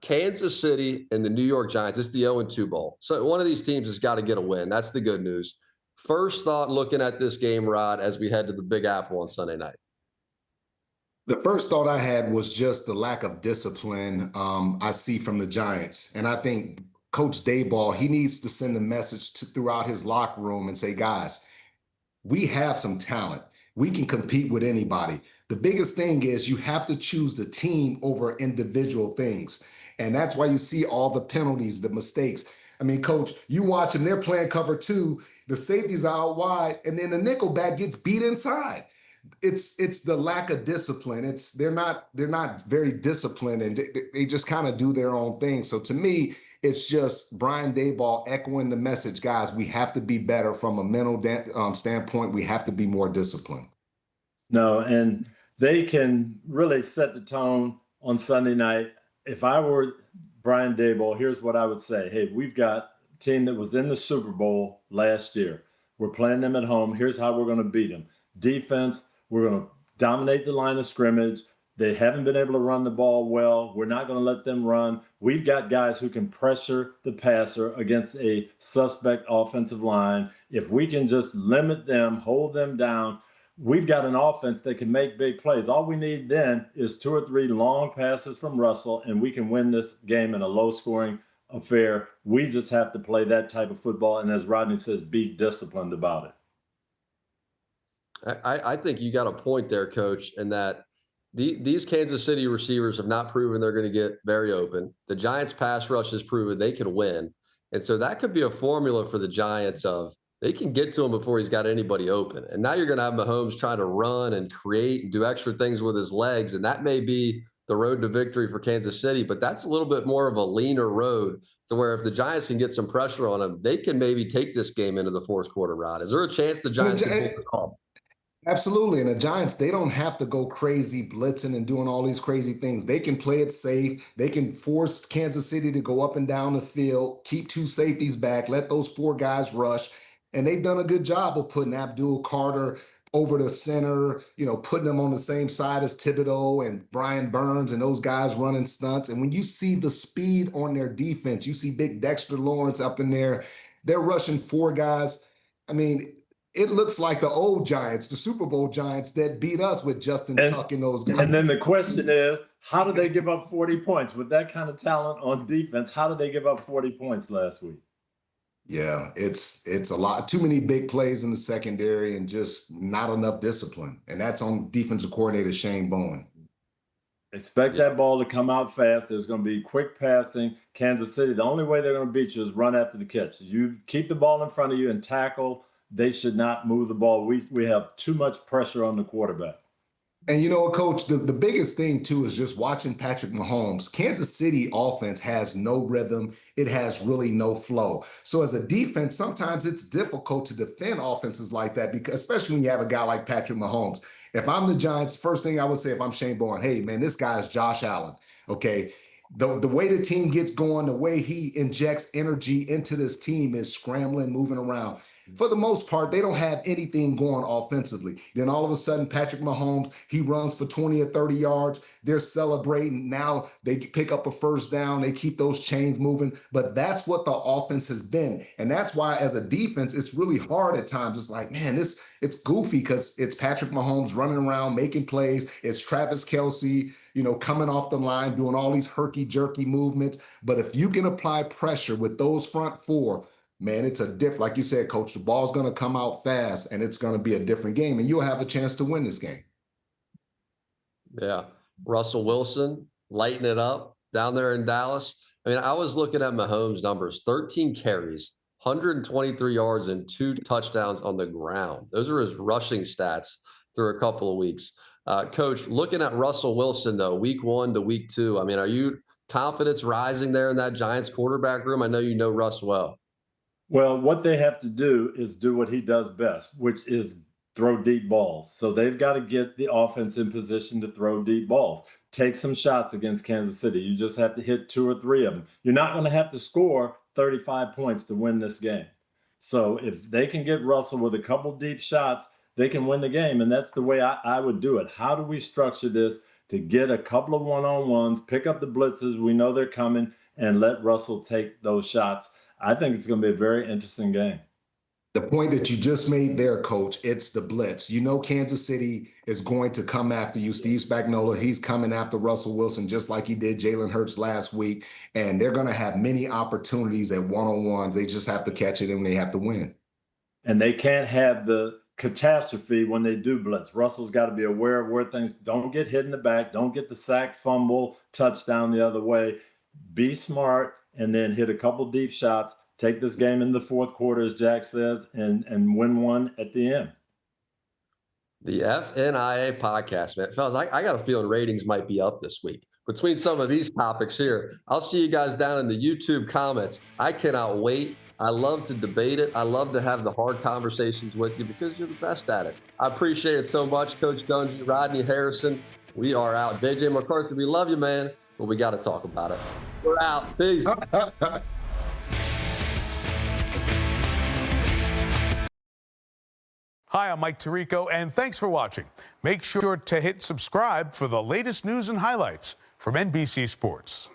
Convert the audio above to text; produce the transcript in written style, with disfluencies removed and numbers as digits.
Kansas City and the New York Giants. It's the 0-2 bowl. So one of these teams has got to get a win. That's the good news. First thought looking at this game, Rod, as we head to the Big Apple on Sunday night. The first thought I had was just the lack of discipline I see from the Giants. And I think Coach Daboll, he needs to send a message throughout his locker room and say, guys, we have some talent. We can compete with anybody. The biggest thing is you have to choose the team over individual things. And that's why you see all the penalties, the mistakes. I mean, Coach, you watch them, they're playing cover two, the safeties are out wide, and then the nickelback gets beat inside. It's the lack of discipline. They're not very disciplined, and they just kind of do their own thing. So to me, it's just Brian Daboll echoing the message, guys, we have to be better from a mental standpoint. We have to be more disciplined. No, and they can really set the tone on Sunday night. If I were Brian Daboll, here's what I would say. Hey, we've got a team that was in the Super Bowl last year. We're playing them at home. Here's how we're going to beat them. Defense, we're going to dominate the line of scrimmage. They haven't been able to run the ball well. We're not going to let them run. We've got guys who can pressure the passer against a suspect offensive line. If we can just limit them, hold them down, we've got an offense that can make big plays. All we need then is 2 or 3 long passes from Russell, and we can win this game in a low-scoring affair. We just have to play that type of football, and as Rodney says, be disciplined about it. I think you got a point there, Coach, in that these Kansas City receivers have not proven they're going to get very open. The Giants' pass rush has proven they can win. And so that could be a formula for the Giants of they can get to him before he's got anybody open. And now you're going to have Mahomes trying to run and create and do extra things with his legs. And that may be the road to victory for Kansas City, but that's a little bit more of a leaner road to where if the Giants can get some pressure on them, they can maybe take this game into the fourth quarter, Rod. Is there a chance the Giants can pull the call? Absolutely. And the Giants, they don't have to go crazy blitzing and doing all these crazy things. They can play it safe. They can force Kansas City to go up and down the field, keep 2 safeties back, let those 4 guys rush. And they've done a good job of putting Abdul Carter over the center, putting them on the same side as Thibodeau and Brian Burns and those guys running stunts. And when you see the speed on their defense, you see big Dexter Lawrence up in there. They're rushing 4 guys. I mean, it looks like the old Giants, the Super Bowl Giants that beat us with Justin Tuck and those guys. And then the question is, how did they give up 40 points? With that kind of talent on defense, how did they give up 40 points last week? Yeah, it's a lot. Too many big plays in the secondary and just not enough discipline. And that's on defensive coordinator Shane Bowen. Expect that ball to come out fast. There's going to be quick passing. Kansas City, the only way they're going to beat you is run after the catch. You keep the ball in front of you and tackle. They should not move the ball. We have too much pressure on the quarterback. And you know what, Coach, the biggest thing, too, is just watching Patrick Mahomes. Kansas City offense has no rhythm. It has really no flow. So as a defense, sometimes it's difficult to defend offenses like that, because especially when you have a guy like Patrick Mahomes. If I'm the Giants, first thing I would say if I'm Shane Bowen, hey, man, this guy is Josh Allen, okay? The way the team gets going, the way he injects energy into this team is scrambling, moving around. For the most part, they don't have anything going offensively. Then all of a sudden, Patrick Mahomes, he runs for 20 or 30 yards. They're celebrating. Now they pick up a first down. They keep those chains moving. But that's what the offense has been. And that's why, as a defense, it's really hard at times. It's like, man, it's goofy because it's Patrick Mahomes running around, making plays. It's Travis Kelce, coming off the line, doing all these herky-jerky movements. But if you can apply pressure with those front 4, man, it's a different, like you said, Coach, the ball's going to come out fast and it's going to be a different game and you'll have a chance to win this game. Yeah. Russell Wilson lighting it up down there in Dallas. I mean, I was looking at Mahomes' numbers, 13 carries, 123 yards and 2 touchdowns on the ground. Those are his rushing stats through a couple of weeks. Coach, looking at Russell Wilson, though, week 1 to week 2, I mean, are you confidence rising there in that Giants quarterback room? I know you know Russ well. Well, what they have to do is do what he does best, which is throw deep balls. So they've got to get the offense in position to throw deep balls. Take some shots against Kansas City. You just have to hit 2 or 3 of them. You're not going to have to score 35 points to win this game. So if they can get Russell with a couple deep shots, they can win the game. And that's the way I would do it. How do we structure this to get a couple of one-on-ones, pick up the blitzes. We know they're coming, and let Russell take those shots. I think it's going to be a very interesting game. The point that you just made there, Coach, it's the blitz. You know Kansas City is going to come after you. Steve Spagnuolo, he's coming after Russell Wilson just like he did Jalen Hurts last week. And they're going to have many opportunities at one-on-ones. They just have to catch it and they have to win. And they can't have the catastrophe when they do blitz. Russell's got to be aware of where things don't get hit in the back, don't get the sack, fumble, touchdown the other way. Be smart and then hit a couple deep shots. Take this game in the fourth quarter, as Jack says, and win one at the end. The FNIA podcast, man. Fellas, I got a feeling ratings might be up this week. Between some of these topics here, I'll see you guys down in the YouTube comments. I cannot wait. I love to debate it. I love to have the hard conversations with you because you're the best at it. I appreciate it so much, Coach Dungy, Rodney Harrison. We are out. JJ McCarthy, we love you, man, but we got to talk about it. We're out. Peace. Hi, I'm Mike Tirico, and thanks for watching. Make sure to hit subscribe for the latest news and highlights from NBC Sports.